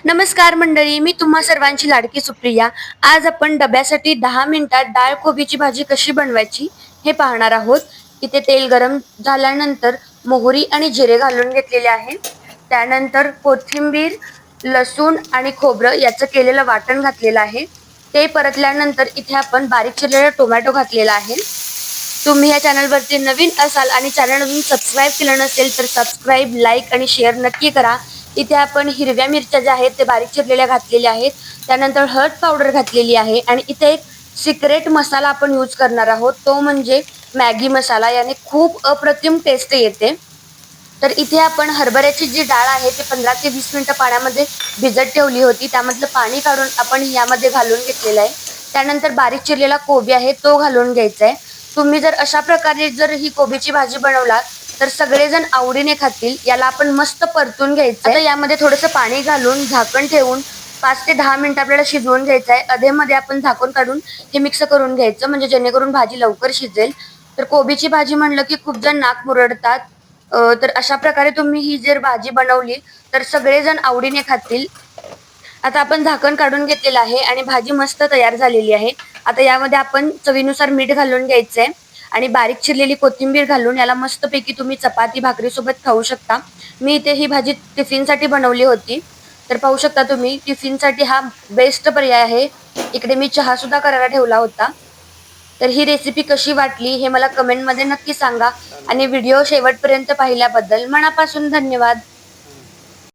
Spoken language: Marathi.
नमस्कार मंडळी, मी तुम्हा सर्वांची लाडकी सुप्रिया। आज आपण डब्यासाठी 10 मिनिटात डाळ कोबीची भाजी कशी बनवायची हे पाहणार आहोत। इथे तेल गरम झाल्यानंतर मोहरी आणि जिरे घालून घेतलेले आहे। त्यानंतर कोथिंबीर, लसूण आणि खोबरं याचं केलेलं वाटण घातलेलं आहे। ते परतल्यानंतर इथे आपण बारीक चिरलेला टोमॅटो घातलेला आहे। तुम्ही या चॅनलवरती नवीन असाल आणि चॅनल अजून सबस्क्राईब केलं नसेल तर सबस्क्राईब, लाईक आणि शेअर नक्की करा। इथे आपण हिरव्या मिरच्या ज्या आहेत ते बारीक चिरलेल्या घातलेल्या आहेत। त्यानंतर हळद पावडर घातलेली आहे आणि इथे एक सिक्रेट मसाला आपण यूज करणार आहोत, तो म्हणजे मॅगी मसाला। याने खूप अप्रतिम टेस्ट येते। तर इथे आपण हरभऱ्याची जी डाळ आहे ती 15 ते 20 मिनिटं पाण्यामध्ये भिजत ठेवली होती। त्यामधलं पाणी काढून आपण यामध्ये घालून घेतलेलं आहे। त्यानंतर बारीक चिरलेला कोबी आहे तो घालून घ्यायचा आहे। तुम्ही जर अशा प्रकारे ही कोबीची भाजी बनवलात तर सगळेजण आवडीने खातील। याला आपण मस्त परतून घ्यायचं आहे। आता यामध्ये थोडंसं पाणी घालून झाकण ठेवून 5 ते 10 मिनिटं आपल्याला शिजवून घ्यायचं आहे। अधेमध्ये आपण झाकण काढून हे मिक्स करून घ्यायचं, म्हणजे जेणेकरून भाजी लवकर शिजेल। तर कोबीची भाजी म्हणलं की खूप जण नाक मुरडतात, तर अशा प्रकारे तुम्ही ही जर भाजी बनवली तर सगळेजण आवडीने खातील। आता आपण झाकण काढून घेतलेलं आहे आणि भाजी मस्त तयार झालेली आहे। आता यामध्ये आपण चवीनुसार मीठ घालून घ्यायचंय आणि बारीक चिरलेली कोथिंबीर घालून याला मस्तपैकी तुम्ही चपाती भाकरी सोबत खाऊ शकता। मी इथे ही भाजी टिफिनसाठी बनवली होती, तर पाहू शकता तुम्ही टिफिनसाठी हा बेस्ट पर्याय आहे। इकडे मी चहा सुद्धा करायला ठेवला होता। तर ही रेसिपी कशी वाटली हे मला कमेंटमध्ये नक्की सांगा आणि व्हिडिओ शेवटपर्यंत पाहिल्याबद्दल मनापासून धन्यवाद।